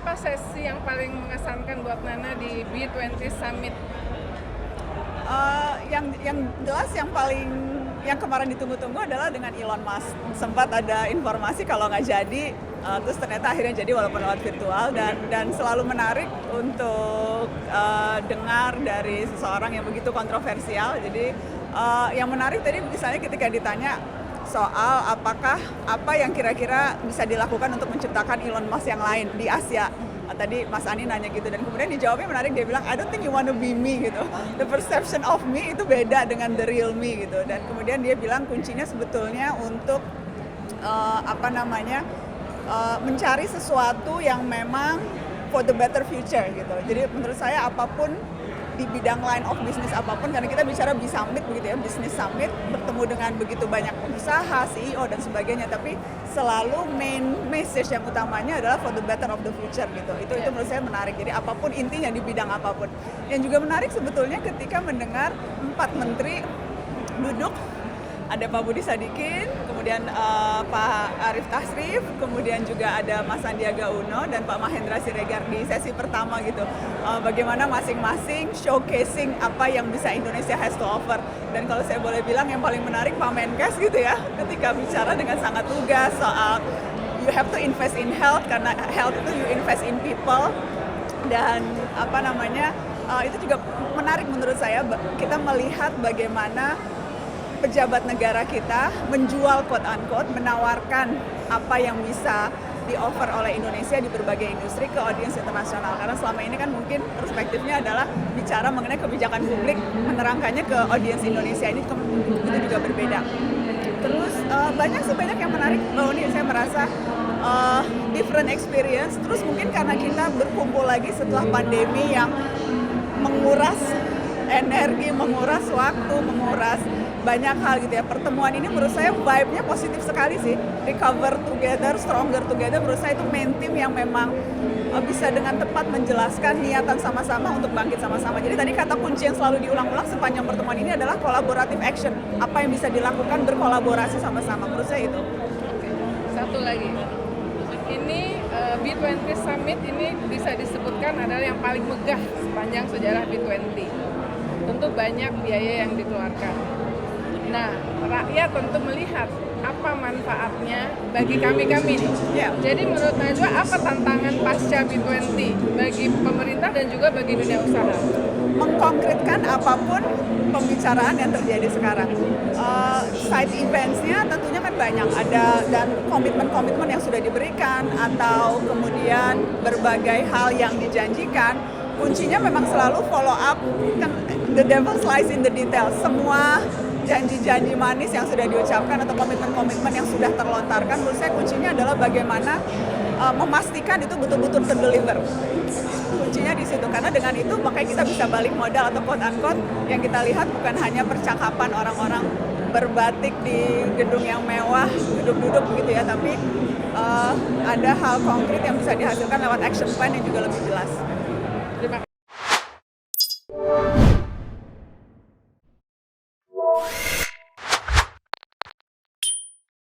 apa sesi yang paling mengesankan buat Nana di B20 Summit? Yang jelas yang kemarin ditunggu-tunggu adalah dengan Elon Musk. Sempat ada informasi kalau nggak jadi, terus ternyata akhirnya jadi walaupun lewat virtual, dan selalu menarik untuk dengar dari seseorang yang begitu kontroversial. Jadi yang menarik tadi misalnya ketika ditanya soal apa yang kira-kira bisa dilakukan untuk menciptakan Elon Musk yang lain di Asia. Tadi Mas Ani nanya gitu, dan kemudian dijawabnya menarik, dia bilang I don't think you want to be me gitu. The perception of me itu beda dengan the real me gitu. Dan kemudian dia bilang kuncinya sebetulnya untuk mencari sesuatu yang memang for the better future gitu. Jadi menurut saya apapun di bidang line of business apapun, karena kita bicara B-Summit begitu ya, business summit, bertemu dengan begitu banyak pengusaha, CEO dan sebagainya, tapi selalu main message yang utamanya adalah for the better of the future gitu. Itu menurut saya menarik. Jadi apapun intinya di bidang apapun. Yang juga menarik sebetulnya ketika mendengar 4 menteri duduk, ada Pak Budi Sadikin, kemudian Pak Arief Tasrif, kemudian juga ada Mas Sandiaga Uno dan Pak Mahendra Siregar di sesi pertama gitu. Bagaimana masing-masing showcasing apa yang bisa Indonesia has to offer. Dan kalau saya boleh bilang yang paling menarik Pak Menkes gitu ya, ketika bicara dengan sangat lugas soal you have to invest in health, karena health itu you invest in people. Dan itu juga menarik menurut saya, kita melihat bagaimana pejabat negara kita menjual quote-unquote, menawarkan apa yang bisa di-offer oleh Indonesia di berbagai industri ke audiens internasional. Karena selama ini kan mungkin perspektifnya adalah bicara mengenai kebijakan publik, menerangkannya ke audiens Indonesia. Ini itu juga berbeda. Terus banyak yang menarik, ini saya merasa different experience. Terus mungkin karena kita berkumpul lagi setelah pandemi yang menguras energi, menguras waktu, menguras banyak hal gitu ya. Pertemuan ini menurut saya vibe-nya positif sekali sih. Recover together, stronger together, menurut saya itu main team yang memang bisa dengan tepat menjelaskan niatan sama-sama untuk bangkit sama-sama. Jadi tadi kata kunci yang selalu diulang-ulang sepanjang pertemuan ini adalah collaborative action. Apa yang bisa dilakukan berkolaborasi sama-sama, menurut saya itu. Oke. Satu lagi, ini B20 Summit ini bisa disebutkan adalah yang paling megah sepanjang sejarah B20. Tentu banyak biaya yang dikeluarkan. Nah, rakyat tentu melihat apa manfaatnya bagi kami nih. Yeah. Jadi menurut Najwa, apa tantangan pasca B20 bagi pemerintah dan juga bagi dunia usaha? Mengkonkretkan apapun pembicaraan yang terjadi sekarang. Side events-nya tentunya kan banyak, ada, dan komitmen-komitmen yang sudah diberikan atau kemudian berbagai hal yang dijanjikan. Kuncinya memang selalu follow up, kan the devil lies in the detail. Semua janji-janji manis yang sudah diucapkan atau komitmen-komitmen yang sudah terlontarkan, menurut saya kuncinya adalah bagaimana memastikan itu betul-betul terdeliver. Kuncinya di situ, karena dengan itu makanya kita bisa balik modal atau quote-unquote yang kita lihat bukan hanya percakapan orang-orang berbatik di gedung yang mewah, duduk-duduk begitu ya, tapi ada hal konkret yang bisa dihasilkan lewat action plan yang juga lebih jelas. Terima kasih.